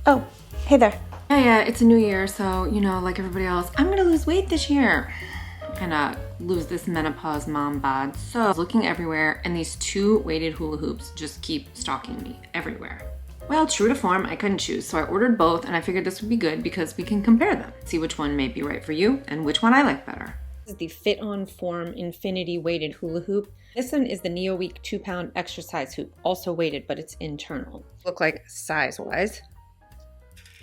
Oh, hey there. Yeah, it's a new year, so, you know, like everybody else, I'm gonna lose weight this year. I'm gonna lose this menopause mom bod. So I was looking everywhere, and these two weighted hula hoops just keep stalking me everywhere. Well, true to form, I couldn't choose, so I ordered both, and I figured this would be good because we can compare them, see which one may be right for you and which one I like better. This is the Fit On Form Infinity Weighted Hula Hoop. This one is the Neo Week 2-pound exercise hoop, also weighted, but it's internal. Look like size-wise.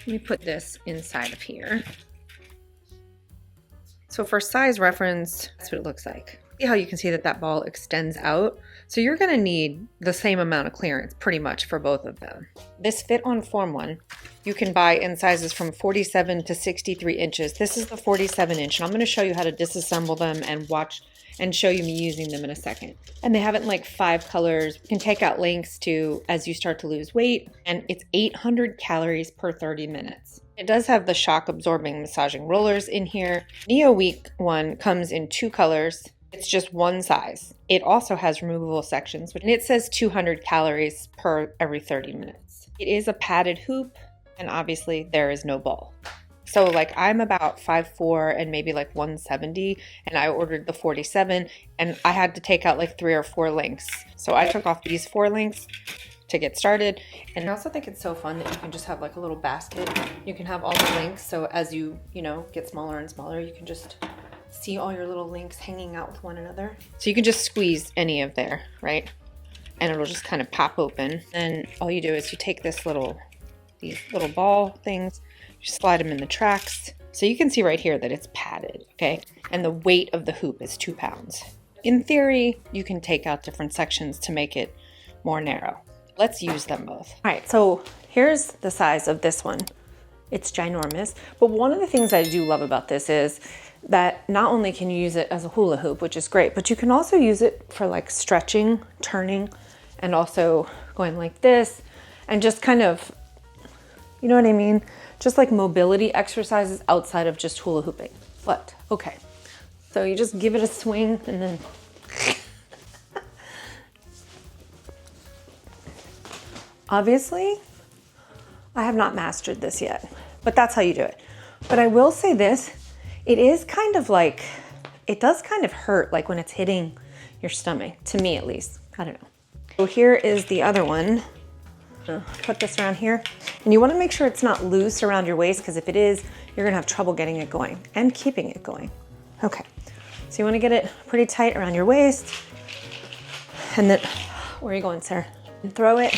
Let me put this inside of here. So for size reference, that's what it looks like. See how you can see that that ball extends out? So you're gonna need the same amount of clearance pretty much for both of them. This Fit On Form one, you can buy in sizes from 47 to 63 inches. This is the 47 inch, and I'm gonna show you how to disassemble them and watch and show you me using them in a second. And they have it in like 5 colors. You can take out links to as you start to lose weight, and it's 800 calories per 30 minutes. It does have the shock absorbing massaging rollers in here. Neo Week one comes in 2 colors. It's just one size. It also has removable sections, and it says 200 calories per every 30 minutes. It is a padded hoop, and obviously there is no ball. So like I'm about 5'4" and maybe like 170, and I ordered the 47, and I had to take out like 3 or 4 links. So I took off these 4 links to get started. And I also think it's so fun that you can just have like a little basket. You can have all the links, so as you know, get smaller and smaller, you can just see all your little links hanging out with one another. So you can just squeeze any of there, right? And it'll just kind of pop open. And all you do is you take these little ball things, you slide them in the tracks. So you can see right here that it's padded, okay? And the weight of the hoop is 2 pounds. In theory, you can take out different sections to make it more narrow. Let's use them both. All right, so here's the size of this one. It's ginormous. But one of the things I do love about this is that not only can you use it as a hula hoop, which is great, but you can also use it for like stretching, turning, and also going like this, and just kind of, you know what I mean? Just like mobility exercises outside of just hula hooping. But, okay. So you just give it a swing and then obviously, I have not mastered this yet, but that's how you do it. But I will say this, it is kind of like, it does kind of hurt like when it's hitting your stomach, to me at least. I don't know. So here is the other one. Put this around here, and you want to make sure it's not loose around your waist, because if it is, you're gonna have trouble getting it going and keeping it going. Okay, so you want to get it pretty tight around your waist, and then, where are you going, sir? And throw it.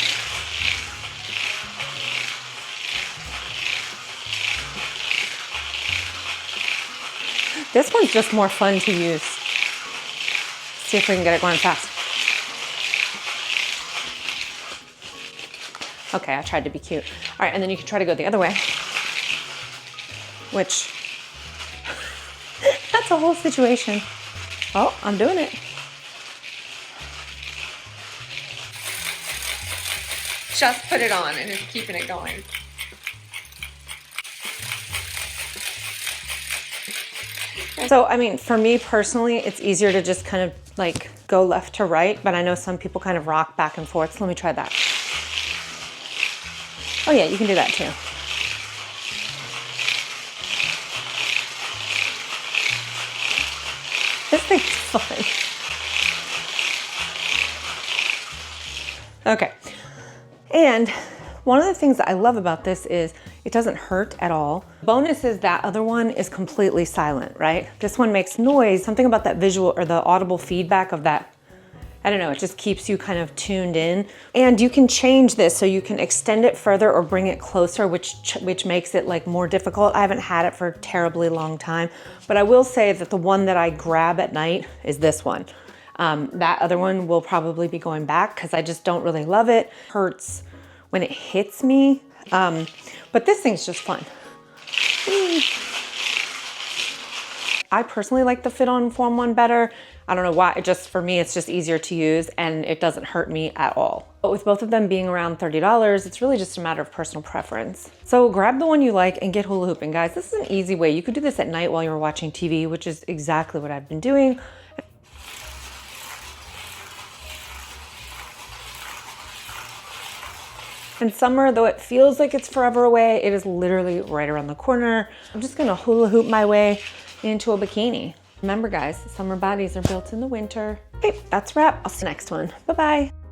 This one's just more fun to use. See if we can get it going fast. Okay, I tried to be cute. All right, and then you can try to go the other way, which, that's a whole situation. Oh, I'm doing it. Just put it on and it's keeping it going. So, I mean, for me personally, it's easier to just kind of like go left to right, but I know some people kind of rock back and forth, so let me try that. Oh yeah, you can do that too. This thing's fun. Okay, and one of the things that I love about this is it doesn't hurt at all. Bonus is that other one is completely silent, right? This one makes noise, something about that visual or the audible feedback of that, I don't know, it just keeps you kind of tuned in. And you can change this so you can extend it further or bring it closer, which makes it like more difficult. I haven't had it for a terribly long time, but I will say that the one that I grab at night is this one. That other one will probably be going back because I just don't really love it. Hurts when it hits me, but this thing's just fun. I personally like the Fit On Form one better. I don't know why, for me, it's just easier to use and it doesn't hurt me at all. But with both of them being around $30, it's really just a matter of personal preference. So grab the one you like and get hula hooping, guys. This is an easy way. You could do this at night while you're watching TV, which is exactly what I've been doing. And summer, though it feels like it's forever away, it is literally right around the corner. I'm just gonna hula hoop my way into a bikini. Remember guys, summer bodies are built in the winter. Okay, that's a wrap. I'll see you next one. Bye-bye.